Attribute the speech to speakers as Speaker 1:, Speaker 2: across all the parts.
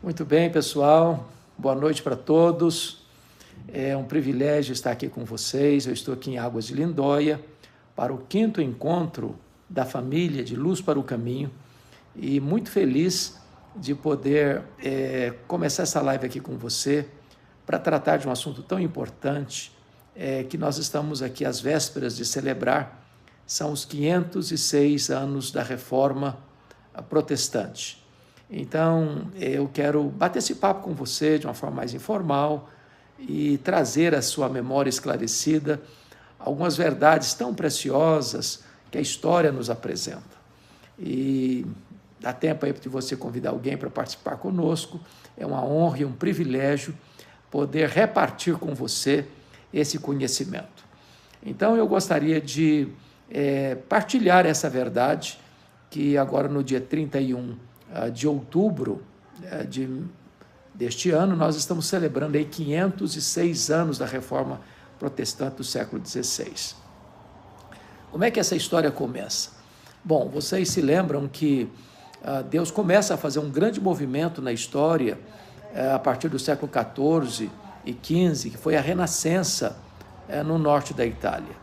Speaker 1: Muito bem, pessoal. Boa noite para todos. É um privilégio estar aqui com vocês. Eu estou aqui em Águas de Lindóia para o 5º encontro da família de Luz para o Caminho e muito feliz de poder começar essa live aqui com você para tratar de um assunto tão importante que nós estamos aqui às vésperas de celebrar. São os 506 anos da Reforma Protestante. Então, eu quero bater esse papo com você de uma forma mais informal e trazer à sua memória esclarecida algumas verdades tão preciosas que a história nos apresenta. E dá tempo aí de você convidar alguém para participar conosco. É uma honra e um privilégio poder repartir com você esse conhecimento. Então, eu gostaria de partilhar essa verdade que agora no dia 31 de outubro deste ano, nós estamos celebrando aí 506 anos da Reforma Protestante do século XVI. Como é que essa história começa? Bom, vocês se lembram que Deus começa a fazer um grande movimento na história a partir do século XIV e XV, que foi a Renascença no norte da Itália.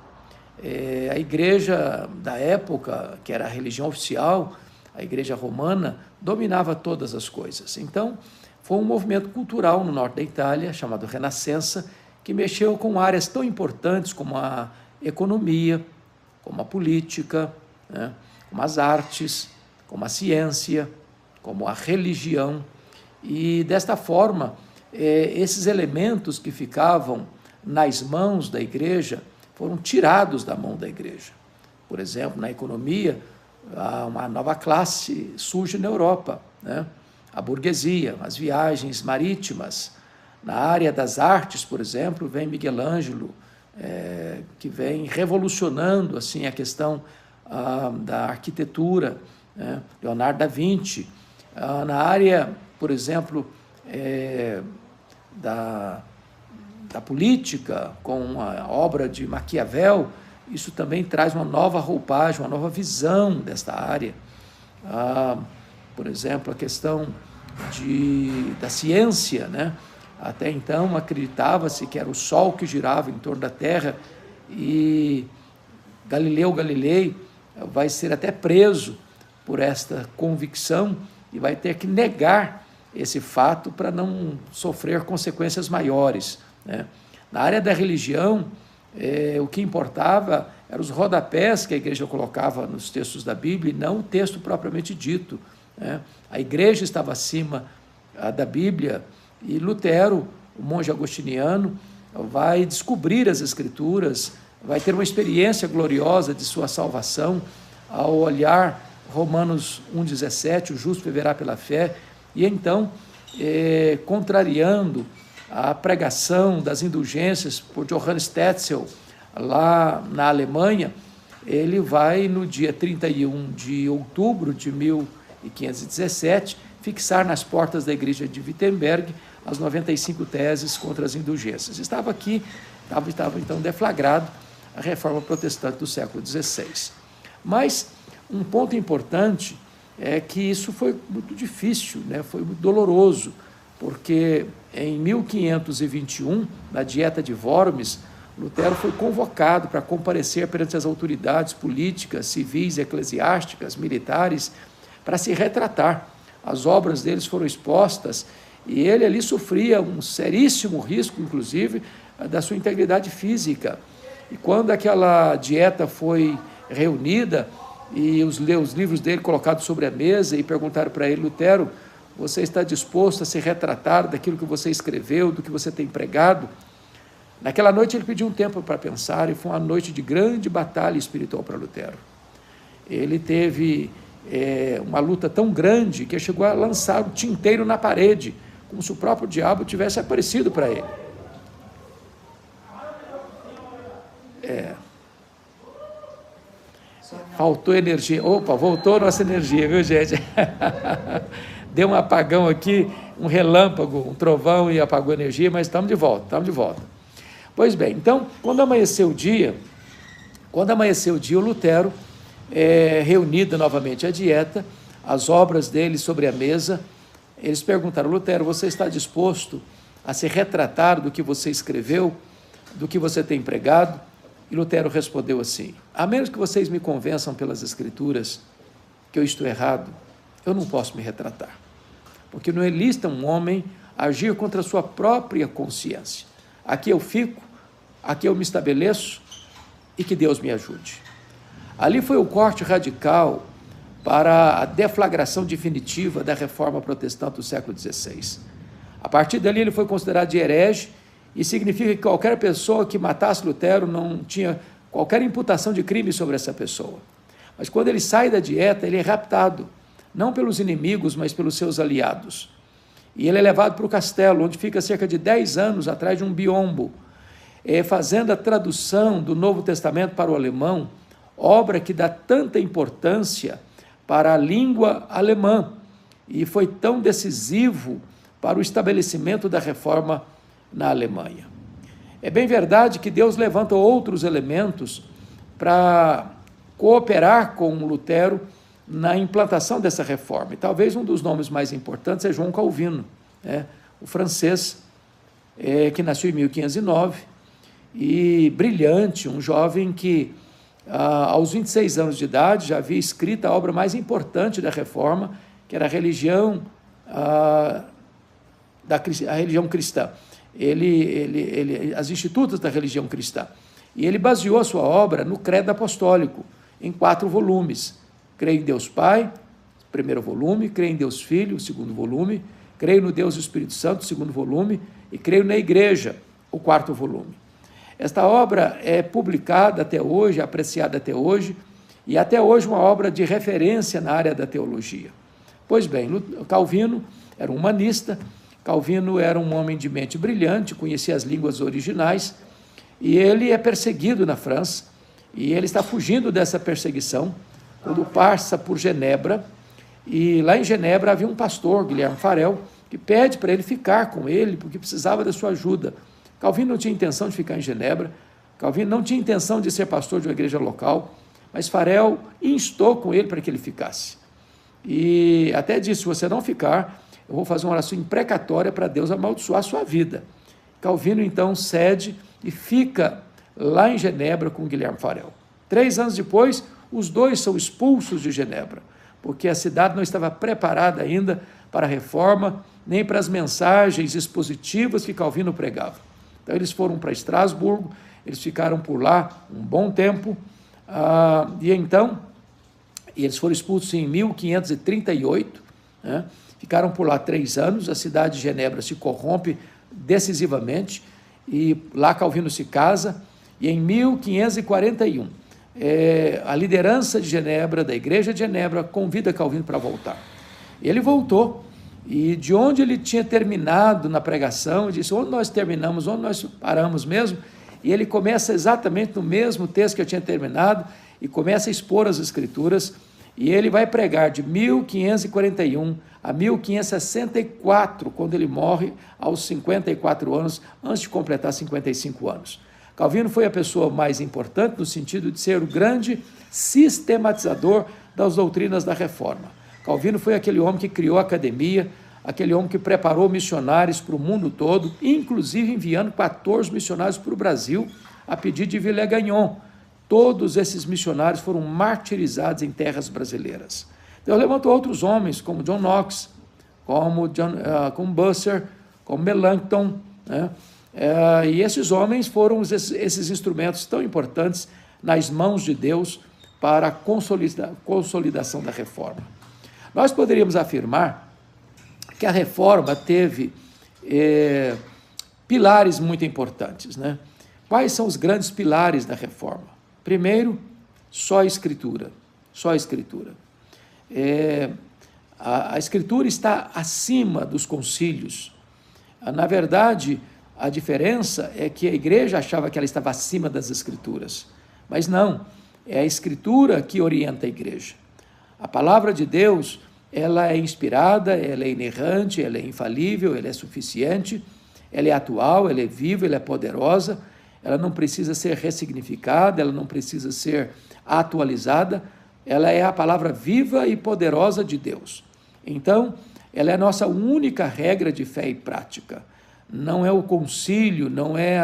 Speaker 1: A igreja da época, que era a religião oficial, a igreja romana, dominava todas as coisas. Então, foi um movimento cultural no norte da Itália, chamado Renascença, que mexeu com áreas tão importantes como a economia, como a política, né, como as artes, como a ciência, como a religião. E, desta forma, esses elementos que ficavam nas mãos da igreja foram tirados da mão da igreja. Por exemplo, na economia, uma nova classe surge na Europa, né? A burguesia, as viagens marítimas. Na área das artes, por exemplo, vem Miguel Ângelo, que vem revolucionando assim, a questão da arquitetura, né? Leonardo da Vinci. Na área, por exemplo, da política, com a obra de Maquiavel, isso também traz uma nova roupagem, uma nova visão desta área. Por exemplo, a questão da ciência, né? Até então acreditava-se que era o Sol que girava em torno da Terra e Galileu Galilei vai ser até preso por esta convicção e vai ter que negar esse fato para não sofrer consequências maiores, né? Na área da religião, o que importava eram os rodapés que a igreja colocava nos textos da Bíblia, e não o texto propriamente dito, né? A igreja estava acima da Bíblia, e Lutero, o monge agostiniano, vai descobrir as Escrituras, vai ter uma experiência gloriosa de sua salvação ao olhar Romanos 1,17, o justo viverá pela fé, e então, contrariando a pregação das indulgências por Johannes Tetzel, lá na Alemanha, ele vai, no dia 31 de outubro de 1517, fixar nas portas da igreja de Wittenberg as 95 teses contra as indulgências. Estava então deflagrado a Reforma Protestante do século XVI. Mas um ponto importante é que isso foi muito difícil, né? Foi muito doloroso, porque em 1521, na Dieta de Worms, Lutero foi convocado para comparecer perante as autoridades políticas, civis, eclesiásticas, militares, para se retratar. As obras deles foram expostas e ele ali sofria um seríssimo risco, inclusive, da sua integridade física. E quando aquela dieta foi reunida e os livros dele colocados sobre a mesa e perguntaram para ele: Lutero, você está disposto a se retratar daquilo que você escreveu, do que você tem pregado? Naquela noite ele pediu um tempo para pensar e foi uma noite de grande batalha espiritual para Lutero. Ele teve uma luta tão grande que chegou a lançar o tinteiro na parede, como se o próprio diabo tivesse aparecido para ele. Faltou energia. Opa, voltou a nossa energia, viu, gente? Deu um apagão aqui, um relâmpago, um trovão e apagou a energia, mas estamos de volta. Pois bem, então, quando amanheceu o dia, o Lutero, reunida novamente a dieta, as obras dele sobre a mesa, eles perguntaram: Lutero, você está disposto a se retratar do que você escreveu, do que você tem pregado? E Lutero respondeu assim: a menos que vocês me convençam pelas Escrituras que eu estou errado, eu não posso me retratar, porque não é lícito um homem agir contra a sua própria consciência. Aqui eu fico, aqui eu me estabeleço, e que Deus me ajude. Ali foi o corte radical para a deflagração definitiva da reforma protestante do século XVI. A partir dali ele foi considerado de herege, e significa que qualquer pessoa que matasse Lutero não tinha qualquer imputação de crime sobre essa pessoa. Mas quando ele sai da dieta, ele é raptado, não pelos inimigos, mas pelos seus aliados. E ele é levado para o castelo, onde fica cerca de 10 anos atrás de um biombo, fazendo a tradução do Novo Testamento para o alemão, obra que dá tanta importância para a língua alemã, e foi tão decisivo para o estabelecimento da reforma na Alemanha. É bem verdade que Deus levanta outros elementos para cooperar com Lutero na implantação dessa reforma. E talvez um dos nomes mais importantes é João Calvino, o francês, que nasceu em 1509, e brilhante, um jovem que, aos 26 anos de idade, já havia escrito a obra mais importante da reforma, que era a religião cristã. As institutas da religião cristã. E ele baseou a sua obra no Credo Apostólico, em 4 volumes. Creio em Deus Pai, primeiro volume; creio em Deus Filho, segundo volume; creio no Deus Espírito Santo, segundo volume; e creio na Igreja, o 4º volume. Esta obra é publicada até hoje, apreciada até hoje, e até hoje uma obra de referência na área da teologia. Pois bem, Calvino era um humanista, Calvino era um homem de mente brilhante, conhecia as línguas originais, e ele é perseguido na França, e ele está fugindo dessa perseguição, quando passa por Genebra, e lá em Genebra havia um pastor, Guilherme Farel, que pede para ele ficar com ele, porque precisava da sua ajuda. Calvino não tinha intenção de ficar em Genebra, Calvino não tinha intenção de ser pastor de uma igreja local, mas Farel instou com ele para que ele ficasse. E até disse: se você não ficar, eu vou fazer uma oração imprecatória para Deus amaldiçoar a sua vida. Calvino então cede e fica lá em Genebra com Guilherme Farel. 3 anos depois, os dois são expulsos de Genebra, porque a cidade não estava preparada ainda para a reforma, nem para as mensagens expositivas que Calvino pregava. Então eles foram para Estrasburgo, eles ficaram por lá um bom tempo, e eles foram expulsos em 1538, ficaram por lá 3 anos, a cidade de Genebra se corrompe decisivamente, e lá Calvino se casa, e em 1541, a liderança de Genebra, da igreja de Genebra, convida Calvino para voltar. Ele voltou, e de onde ele tinha terminado na pregação, ele disse: onde nós terminamos, onde nós paramos mesmo? E ele começa exatamente no mesmo texto que eu tinha terminado, e começa a expor as Escrituras, e ele vai pregar de 1541 a 1564, quando ele morre aos 54 anos, antes de completar 55 anos. Calvino foi a pessoa mais importante no sentido de ser o grande sistematizador das doutrinas da Reforma. Calvino foi aquele homem que criou a academia, aquele homem que preparou missionários para o mundo todo, inclusive enviando 14 missionários para o Brasil, a pedido de Villegagnon. Todos esses missionários foram martirizados em terras brasileiras. Deus levantou outros homens, como John Knox, como Busser, como Melanchthon, e esses homens foram esses instrumentos tão importantes nas mãos de Deus para a consolidação da reforma. Nós poderíamos afirmar que a reforma teve pilares muito importantes, Quais são os grandes pilares da reforma? Primeiro, só a Escritura. Só a Escritura. A Escritura está acima dos concílios. Na verdade, a diferença é que a igreja achava que ela estava acima das Escrituras. Mas não, é a Escritura que orienta a igreja. A palavra de Deus, ela é inspirada, ela é inerrante, ela é infalível, ela é suficiente, ela é atual, ela é viva, ela é poderosa, ela não precisa ser ressignificada, ela não precisa ser atualizada, ela é a palavra viva e poderosa de Deus. Então, ela é a nossa única regra de fé e prática. Não é o concílio, não é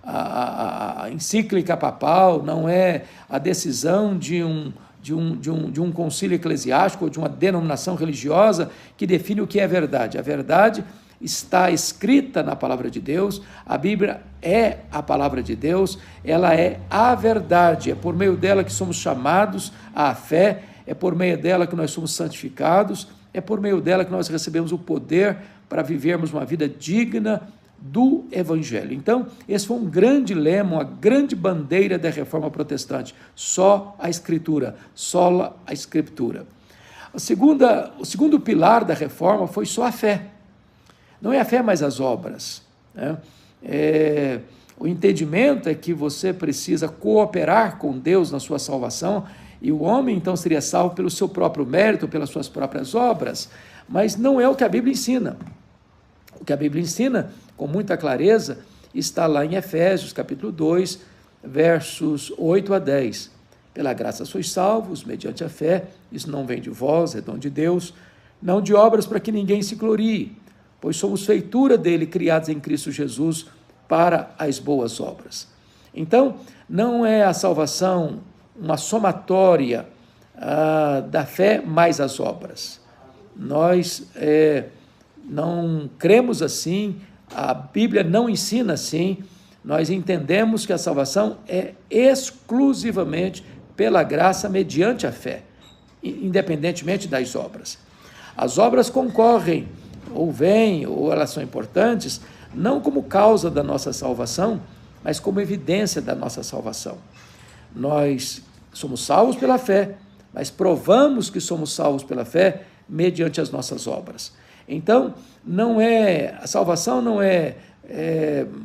Speaker 1: a encíclica papal, não é a decisão de um concílio eclesiástico ou de uma denominação religiosa que define o que é verdade. A verdade está escrita na palavra de Deus, a Bíblia é a palavra de Deus, ela é a verdade, é por meio dela que somos chamados à fé, é por meio dela que nós somos santificados, é por meio dela que nós recebemos o poder para vivermos uma vida digna do Evangelho. Então, esse foi um grande lema, uma grande bandeira da Reforma Protestante, só a Escritura, sola a Escritura. O segundo pilar da Reforma foi só a fé. Não é a fé, mas as obras, né? O entendimento é que você precisa cooperar com Deus na sua salvação, e o homem então seria salvo pelo seu próprio mérito, pelas suas próprias obras, mas não é o que a Bíblia ensina. O que a Bíblia ensina, com muita clareza, está lá em Efésios, capítulo 2, versos 8 a 10. Pela graça sois salvos, mediante a fé, isso não vem de vós, é dom de Deus, não de obras para que ninguém se glorie, pois somos feitura dele, criados em Cristo Jesus, para as boas obras. Então, não é a salvação uma somatória da fé mais as obras. Nós não cremos assim, a Bíblia não ensina assim, nós entendemos que a salvação é exclusivamente pela graça mediante a fé, independentemente das obras. As obras concorrem, ou vêm, ou elas são importantes, não como causa da nossa salvação, mas como evidência da nossa salvação. Nós somos salvos pela fé, mas provamos que somos salvos pela fé mediante as nossas obras. Então, a salvação não é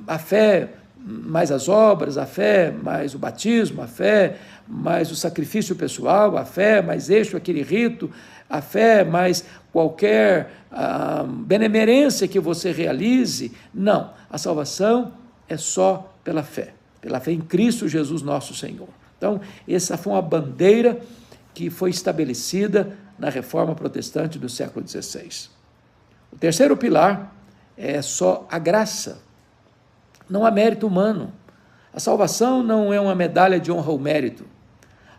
Speaker 1: a fé mais as obras, a fé mais o batismo, a fé mais o sacrifício pessoal, a fé mais aquele rito, a fé mais qualquer benemerência que você realize. Não, a salvação é só pela fé em Cristo Jesus nosso Senhor. Então, essa foi uma bandeira que foi estabelecida na Reforma Protestante do século XVI. O terceiro pilar é só a graça. Não há mérito humano. A salvação não é uma medalha de honra ou mérito.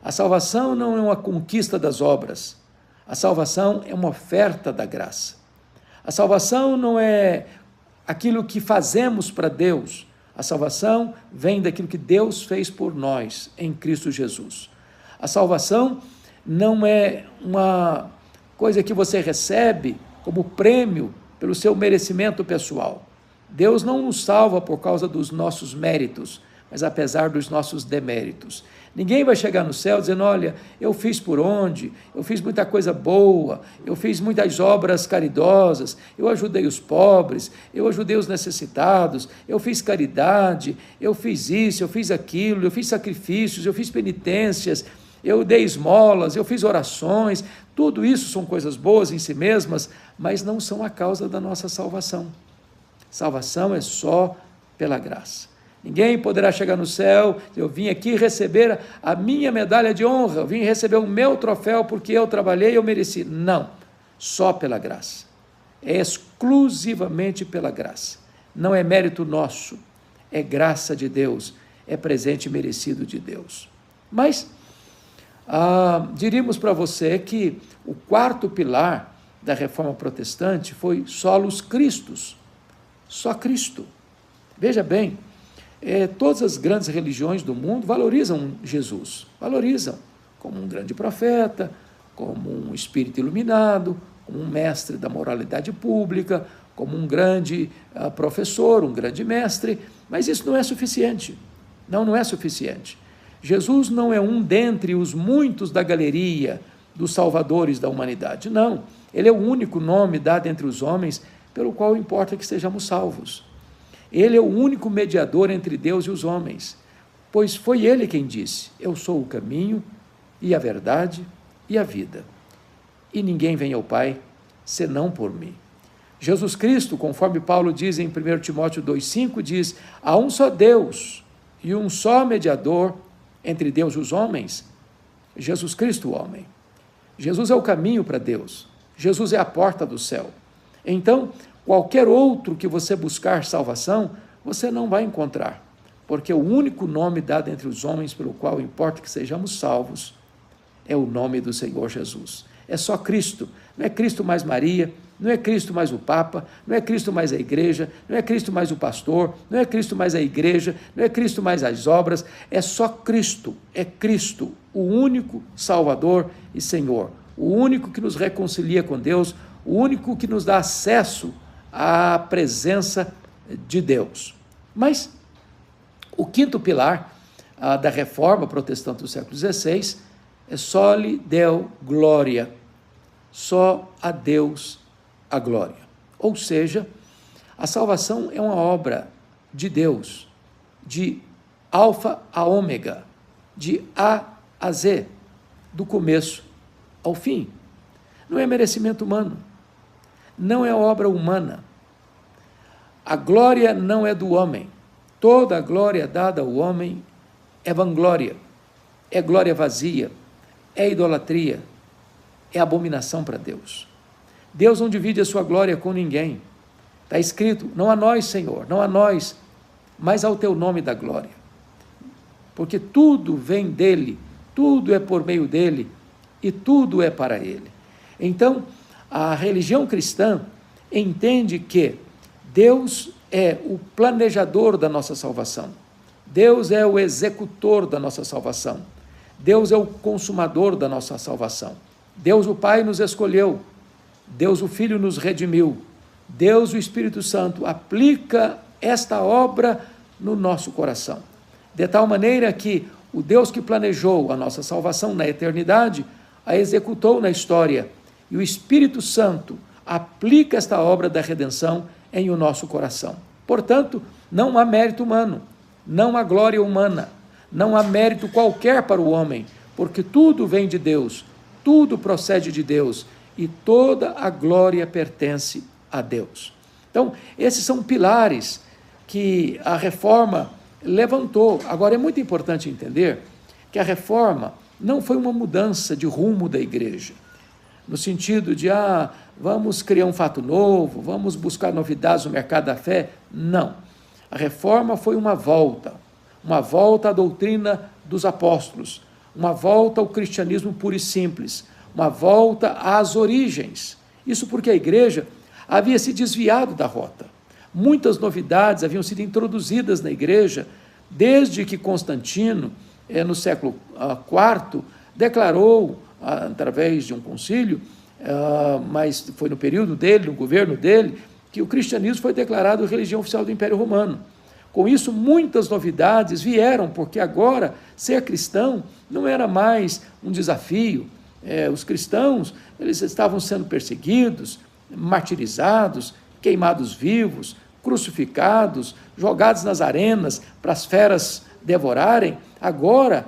Speaker 1: A salvação não é uma conquista das obras. A salvação é uma oferta da graça. A salvação não é aquilo que fazemos para Deus. A salvação vem daquilo que Deus fez por nós em Cristo Jesus. A salvação não é uma coisa que você recebe como prêmio pelo seu merecimento pessoal. Deus não nos salva por causa dos nossos méritos, mas apesar dos nossos deméritos. Ninguém vai chegar no céu dizendo, olha, eu fiz por onde, eu fiz muita coisa boa, eu fiz muitas obras caridosas, eu ajudei os pobres, eu ajudei os necessitados, eu fiz caridade, eu fiz isso, eu fiz aquilo, eu fiz sacrifícios, eu fiz penitências, eu dei esmolas, eu fiz orações. Tudo isso são coisas boas em si mesmas, mas não são a causa da nossa salvação. Salvação é só pela graça. Ninguém poderá chegar no céu, eu vim aqui receber a minha medalha de honra, eu vim receber o meu troféu porque eu trabalhei e eu mereci. Não, só pela graça. É exclusivamente pela graça. Não é mérito nosso, é graça de Deus, é presente merecido de Deus. Mas diríamos para você que o quarto pilar da Reforma Protestante foi solos Christus, só Cristo. Veja bem, todas as grandes religiões do mundo valorizam Jesus, valorizam como um grande profeta, como um espírito iluminado, como um mestre da moralidade pública, como um grande professor, um grande mestre, mas isso não é suficiente. Não é suficiente. Jesus não é um dentre os muitos da galeria dos salvadores da humanidade, não. Ele é o único nome dado entre os homens pelo qual importa que sejamos salvos. Ele é o único mediador entre Deus e os homens, pois foi ele quem disse, eu sou o caminho e a verdade e a vida, e ninguém vem ao Pai senão por mim. Jesus Cristo, conforme Paulo diz em 1 Timóteo 2,5, diz, há um só Deus e um só mediador entre Deus e os homens, Jesus Cristo, o homem. Jesus é o caminho para Deus, Jesus é a porta do céu. Então, qualquer outro que você buscar salvação, você não vai encontrar, porque o único nome dado entre os homens pelo qual importa que sejamos salvos é o nome do Senhor Jesus. É só Cristo, não é Cristo mais Maria, não é Cristo mais o Papa, não é Cristo mais a igreja, não é Cristo mais o pastor, não é Cristo mais a igreja, não é Cristo mais as obras, é só Cristo, é Cristo, o único Salvador e Senhor, o único que nos reconcilia com Deus, o único que nos dá acesso à presença de Deus. Mas o quinto pilar da reforma protestante do século XVI é soli Deo gloria, só a Deus a glória. Ou seja, a salvação é uma obra de Deus, de alfa a ômega, de A a Z, do começo ao fim. Não é merecimento humano, não é obra humana. A glória não é do homem. Toda a glória dada ao homem é vanglória, é glória vazia, é idolatria, é abominação para Deus. Deus não divide a sua glória com ninguém. Está escrito, não a nós, Senhor, não a nós, mas ao teu nome da glória. Porque tudo vem dele, tudo é por meio dele e tudo é para ele. Então, a religião cristã entende que Deus é o planejador da nossa salvação. Deus é o executor da nossa salvação. Deus é o consumador da nossa salvação. Deus o Pai nos escolheu. Deus o Filho nos redimiu. Deus o Espírito Santo aplica esta obra no nosso coração. De tal maneira que o Deus que planejou a nossa salvação na eternidade, a executou na história. E o Espírito Santo aplica esta obra da redenção em o nosso coração. Portanto, não há mérito humano, não há glória humana, não há mérito qualquer para o homem, porque tudo vem de Deus, tudo procede de Deus e toda a glória pertence a Deus. Então, esses são pilares que a reforma levantou. Agora, é muito importante entender que a reforma não foi uma mudança de rumo da igreja, no sentido de, vamos criar um fato novo, vamos buscar novidades no mercado da fé. Não. A reforma foi uma volta à doutrina dos apóstolos, uma volta ao cristianismo puro e simples, uma volta às origens. Isso porque a igreja havia se desviado da rota. Muitas novidades haviam sido introduzidas na igreja desde que Constantino, no século IV, declarou, através de um concílio, mas foi no período dele, no governo dele, que o cristianismo foi declarado religião oficial do Império Romano. Com isso, muitas novidades vieram, porque agora ser cristão não era mais um desafio. Os cristãos, eles estavam sendo perseguidos, martirizados, queimados vivos, crucificados, jogados nas arenas para as feras devorarem. Agora,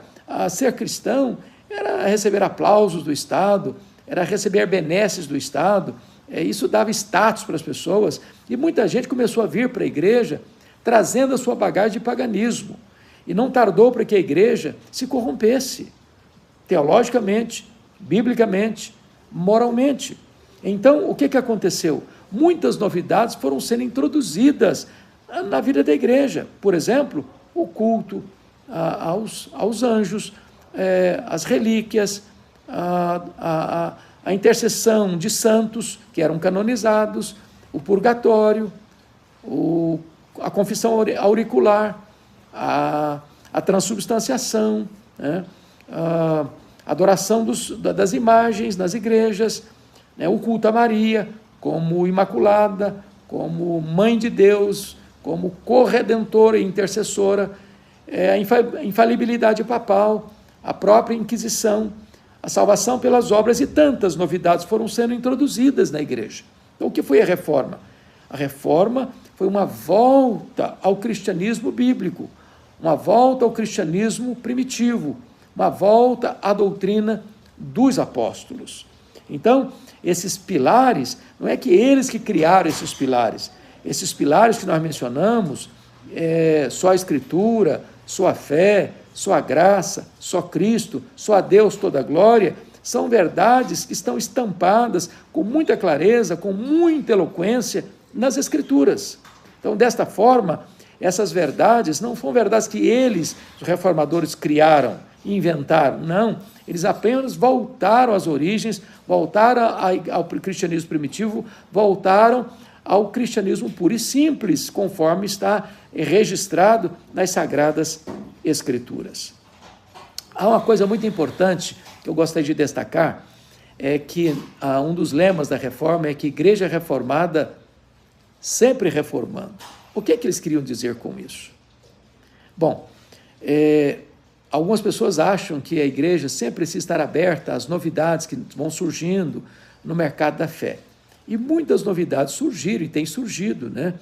Speaker 1: ser cristão era receber aplausos do Estado, era receber benesses do Estado, isso dava status para as pessoas, e muita gente começou a vir para a igreja trazendo a sua bagagem de paganismo, e não tardou para que a igreja se corrompesse, teologicamente, biblicamente, moralmente. Então, o que aconteceu? Muitas novidades foram sendo introduzidas na vida da igreja. Por exemplo, o culto aos anjos, as relíquias, a intercessão de santos que eram canonizados, o purgatório, a confissão auricular, a transubstanciação, a adoração das imagens nas igrejas, o culto a Maria como Imaculada, como Mãe de Deus, como corredentora e intercessora, a infalibilidade papal, a própria Inquisição, a salvação pelas obras e tantas novidades foram sendo introduzidas na igreja. Então, o que foi a reforma? A reforma foi uma volta ao cristianismo bíblico, uma volta ao cristianismo primitivo, uma volta à doutrina dos apóstolos. Então, esses pilares, não é que eles que criaram esses pilares que nós mencionamos, só a Escritura, só a fé, só a graça, só Cristo, só a Deus toda a glória, são verdades que estão estampadas com muita clareza, com muita eloquência nas Escrituras. Então, desta forma, essas verdades não foram verdades que eles, os reformadores, criaram e inventaram, não. Eles apenas voltaram às origens, voltaram ao cristianismo primitivo, voltaram ao cristianismo puro e simples, conforme está registrado nas Sagradas Escrituras. Há uma coisa muito importante que eu gostaria de destacar, é que um dos lemas da reforma é que igreja reformada sempre reformando. O que é que eles queriam dizer com isso? Bom, algumas pessoas acham que a igreja sempre precisa estar aberta às novidades que vão surgindo no mercado da fé. E muitas novidades surgiram e têm surgido, né?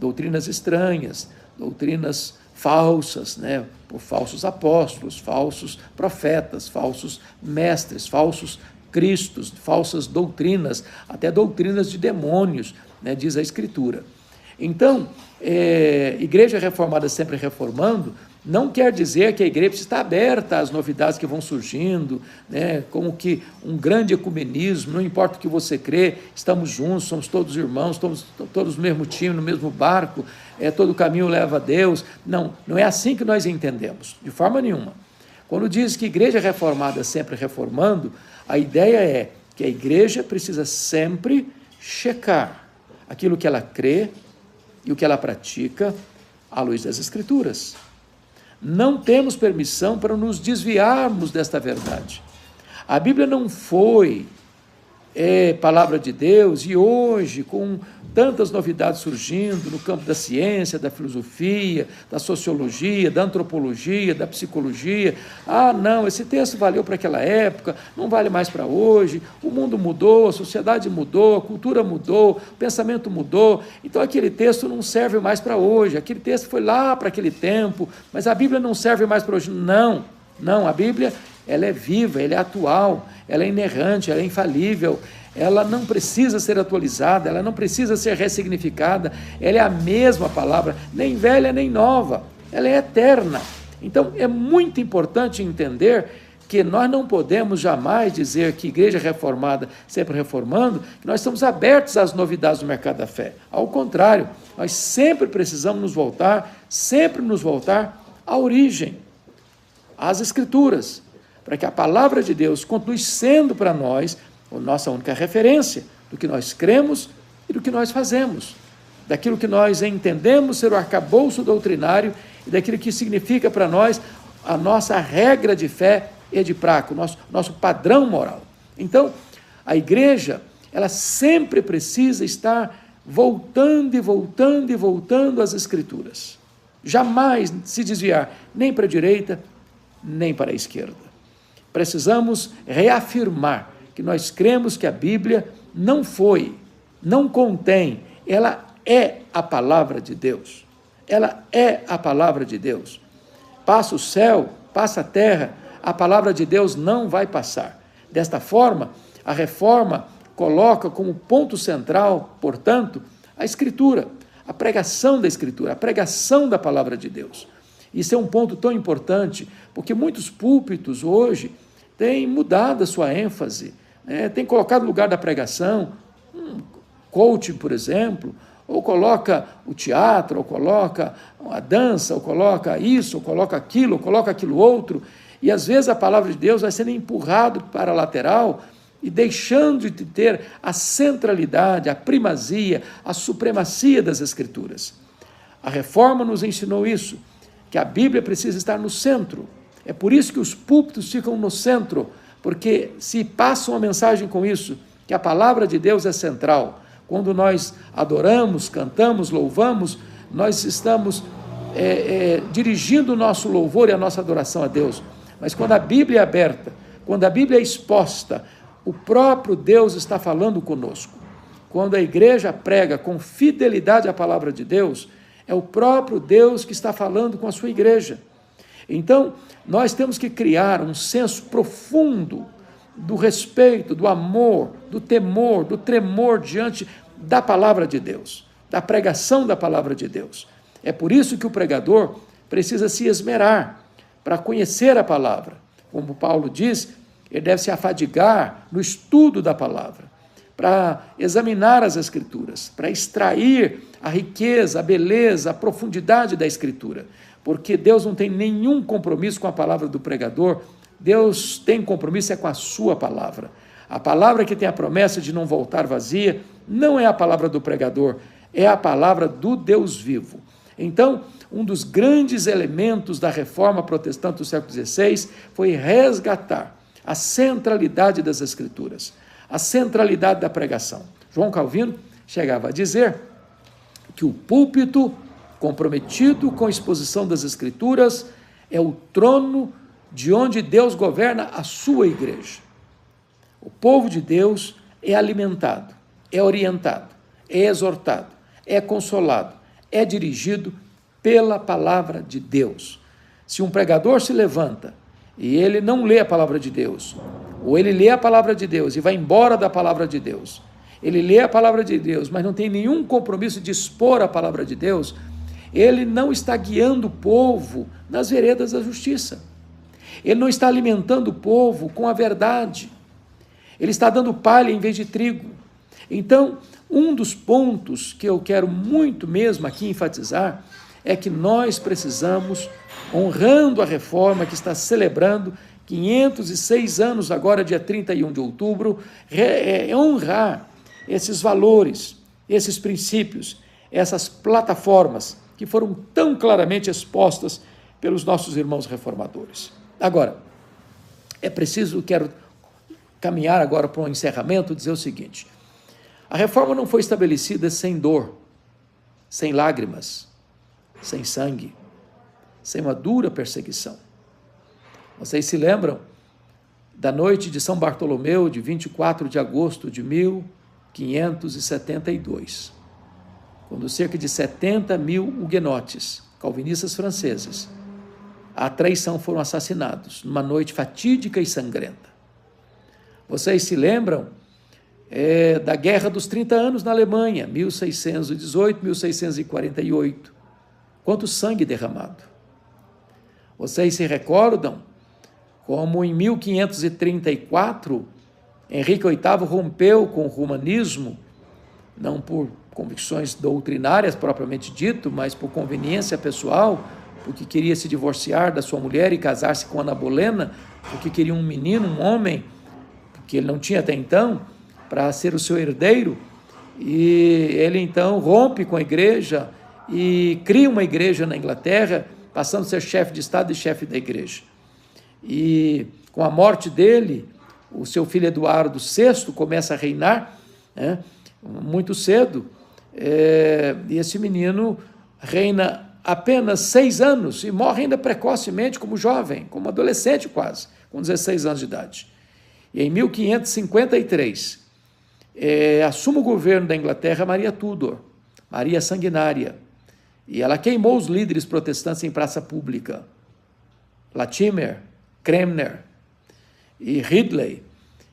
Speaker 1: Doutrinas estranhas, doutrinas falsas, né? Por falsos apóstolos, falsos profetas, falsos mestres, falsos cristos, falsas doutrinas, até doutrinas de demônios, né? Diz a Escritura. Então, igreja reformada sempre reformando, não quer dizer que a igreja precisa estar aberta às novidades que vão surgindo, né? Como que um grande ecumenismo, não importa o que você crê, estamos juntos, somos todos irmãos, estamos todos no mesmo time, no mesmo barco, todo caminho leva a Deus. Não, não é assim que nós entendemos, de forma nenhuma. Quando diz que igreja reformada sempre reformando, a ideia é que a igreja precisa sempre checar aquilo que ela crê e o que ela pratica à luz das Escrituras. Não temos permissão para nos desviarmos desta verdade. A Bíblia não foi palavra de Deus, e hoje, com tantas novidades surgindo no campo da ciência, da filosofia, da sociologia, da antropologia, da psicologia, não, esse texto valeu para aquela época, não vale mais para hoje, o mundo mudou, a sociedade mudou, a cultura mudou, o pensamento mudou, então aquele texto não serve mais para hoje, aquele texto foi lá para aquele tempo, mas a Bíblia não serve mais para hoje. Não, a Bíblia, ela é viva, ela é atual, ela é inerrante, ela é infalível, ela não precisa ser atualizada, ela não precisa ser ressignificada, ela é a mesma palavra, nem velha nem nova, ela é eterna. Então, é muito importante entender que nós não podemos jamais dizer que igreja reformada, sempre reformando, que nós estamos abertos às novidades do mercado da fé. Ao contrário, nós sempre precisamos nos voltar à origem, às Escrituras, para que a palavra de Deus continue sendo para nós a nossa única referência do que nós cremos e do que nós fazemos, daquilo que nós entendemos ser o arcabouço doutrinário e daquilo que significa para nós a nossa regra de fé e de prática, o nosso padrão moral. Então, a igreja, ela sempre precisa estar voltando às Escrituras. Jamais se desviar nem para a direita, nem para a esquerda. Precisamos reafirmar que nós cremos que a Bíblia não contém, ela é a palavra de Deus. Ela é a palavra de Deus. Passa o céu, passa a terra, a palavra de Deus não vai passar. Desta forma, a reforma coloca como ponto central, portanto, a Escritura, a pregação da Escritura, a pregação da palavra de Deus. Isso é um ponto tão importante, porque muitos púlpitos hoje têm mudado a sua ênfase, têm colocado no lugar da pregação, coaching, por exemplo, ou coloca o teatro, ou coloca a dança, ou coloca isso, ou coloca aquilo outro, e às vezes a palavra de Deus vai sendo empurrado para a lateral e deixando de ter a centralidade, a primazia, a supremacia das Escrituras. A reforma nos ensinou isso, que a Bíblia precisa estar no centro. É por isso que os púlpitos ficam no centro, porque se passa uma mensagem com isso, que a palavra de Deus é central. Quando nós adoramos, cantamos, louvamos, nós estamos dirigindo o nosso louvor e a nossa adoração a Deus. Mas quando a Bíblia é aberta, quando a Bíblia é exposta, o próprio Deus está falando conosco. Quando a igreja prega com fidelidade à palavra de Deus, é o próprio Deus que está falando com a sua igreja. Então, nós temos que criar um senso profundo do respeito, do amor, do temor, do tremor diante da palavra de Deus, da pregação da palavra de Deus. É por isso que o pregador precisa se esmerar para conhecer a palavra. Como Paulo diz, ele deve se afadigar no estudo da palavra, para examinar as Escrituras, para extrair a riqueza, a beleza, a profundidade da Escritura, porque Deus não tem nenhum compromisso com a palavra do pregador, Deus tem compromisso com a sua palavra. A palavra que tem a promessa de não voltar vazia não é a palavra do pregador, é a palavra do Deus vivo. Então, um dos grandes elementos da reforma protestante do século XVI foi resgatar a centralidade das Escrituras, a centralidade da pregação. João Calvino chegava a dizer que o púlpito, comprometido com a exposição das Escrituras, é o trono de onde Deus governa a sua igreja. O povo de Deus é alimentado, é orientado, é exortado, é consolado, é dirigido pela palavra de Deus. Se um pregador se levanta e ele não lê a palavra de Deus, ou ele lê a palavra de Deus e vai embora da palavra de Deus, ele lê a palavra de Deus, mas não tem nenhum compromisso de expor a palavra de Deus, ele não está guiando o povo nas veredas da justiça. Ele não está alimentando o povo com a verdade. Ele está dando palha em vez de trigo. Então, um dos pontos que eu quero muito mesmo aqui enfatizar é que nós precisamos, honrando a reforma que está celebrando 506 anos agora, dia 31 de outubro, honrar esses valores, esses princípios, essas plataformas que foram tão claramente expostas pelos nossos irmãos reformadores. Agora, é preciso, quero caminhar agora para um encerramento, dizer o seguinte: a reforma não foi estabelecida sem dor, sem lágrimas, sem sangue, sem uma dura perseguição. Vocês se lembram da noite de São Bartolomeu, de 24 de agosto de 1572, quando cerca de 70 mil huguenotes, calvinistas franceses, à traição foram assassinados, numa noite fatídica e sangrenta. Vocês se lembram da Guerra dos 30 Anos na Alemanha, 1618, 1648. Quanto sangue derramado. Vocês se recordam como em 1534, Henrique VIII rompeu com o humanismo, não por convicções doutrinárias propriamente dito, mas por conveniência pessoal, porque queria se divorciar da sua mulher e casar-se com Ana Bolena, porque queria um menino, um homem, que ele não tinha até então, para ser o seu herdeiro, e ele então rompe com a igreja e cria uma igreja na Inglaterra, passando a ser chefe de Estado e chefe da igreja. E com a morte dele, o seu filho Eduardo VI começa a reinar, muito cedo, e esse menino reina apenas 6 anos e morre ainda precocemente como jovem, como adolescente quase, com 16 anos de idade. E em 1553, assume o governo da Inglaterra Maria Tudor, Maria Sanguinária, e ela queimou os líderes protestantes em praça pública, Latimer, Cranmer e Ridley,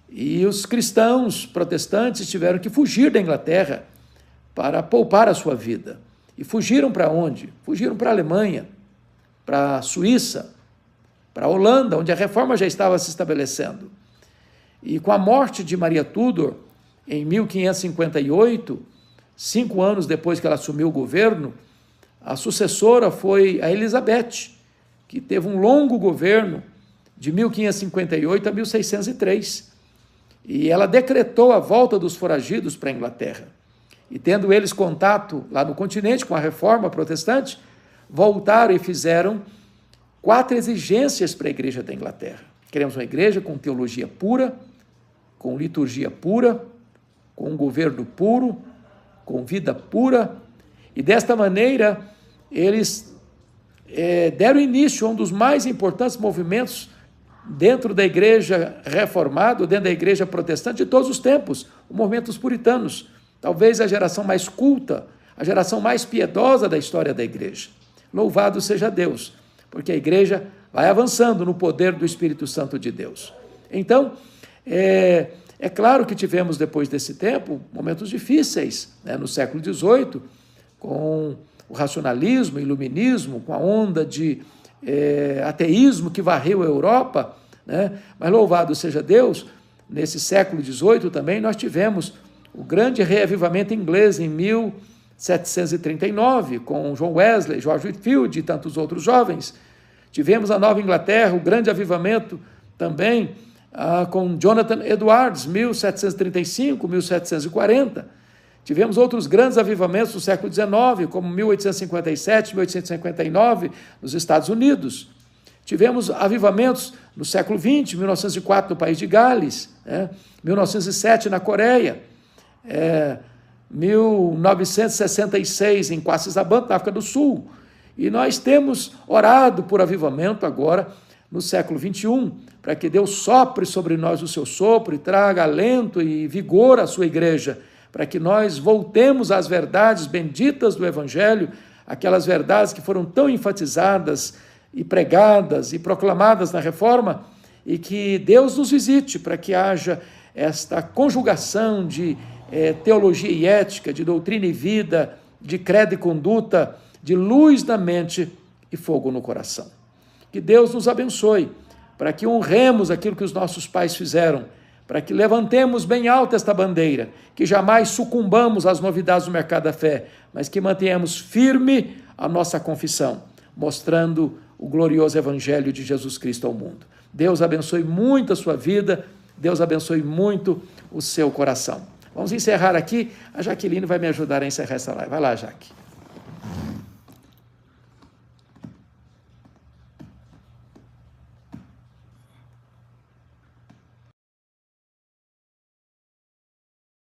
Speaker 1: e os cristãos protestantes tiveram que fugir da Inglaterra para poupar a sua vida. E fugiram para onde? Fugiram para a Alemanha, para a Suíça, para a Holanda, onde a reforma já estava se estabelecendo. E com a morte de Maria Tudor, em 1558, 5 anos depois que ela assumiu o governo, a sucessora foi a Elizabeth, que teve um longo governo de 1558 a 1603. E ela decretou a volta dos foragidos para a Inglaterra. E tendo eles contato lá no continente com a reforma protestante, voltaram e fizeram 4 exigências para a igreja da Inglaterra. Queremos uma igreja com teologia pura, com liturgia pura, com um governo puro, com vida pura, e desta maneira eles deram início a um dos mais importantes movimentos dentro da igreja reformada, dentro da igreja protestante de todos os tempos, o movimento dos puritanos, talvez a geração mais culta, a geração mais piedosa da história da igreja. Louvado seja Deus, porque a igreja vai avançando no poder do Espírito Santo de Deus. Então, é claro que tivemos depois desse tempo momentos difíceis, no século XVIII, com o racionalismo, iluminismo, com a onda de ateísmo que varreu a Europa, né? Mas louvado seja Deus, nesse século XVIII também nós tivemos o grande reavivamento inglês em 1739, com John Wesley, George Whitefield e tantos outros jovens. Tivemos a Nova Inglaterra, o grande avivamento também, com Jonathan Edwards, 1735, 1740. Tivemos outros grandes avivamentos do século XIX, como 1857, 1859, nos Estados Unidos. Tivemos avivamentos no século XX, 1904 no país de Gales, 1907 na Coreia, 1966 em Quassisabam, na África do Sul. E nós temos orado por avivamento agora, no século XXI, para que Deus sopre sobre nós o seu sopro e traga alento e vigor à sua igreja, para que nós voltemos às verdades benditas do Evangelho, aquelas verdades que foram tão enfatizadas e pregadas e proclamadas na Reforma, e que Deus nos visite para que haja esta conjugação de teologia e ética, de doutrina e vida, de credo e conduta, de luz na mente e fogo no coração. Que Deus nos abençoe, para que honremos aquilo que os nossos pais fizeram, para que levantemos bem alta esta bandeira, que jamais sucumbamos às novidades do mercado da fé, mas que mantenhamos firme a nossa confissão, mostrando o glorioso Evangelho de Jesus Cristo ao mundo. Deus abençoe muito a sua vida, Deus abençoe muito o seu coração. Vamos encerrar aqui, a Jaqueline vai me ajudar a encerrar essa live. Vai lá, Jaque.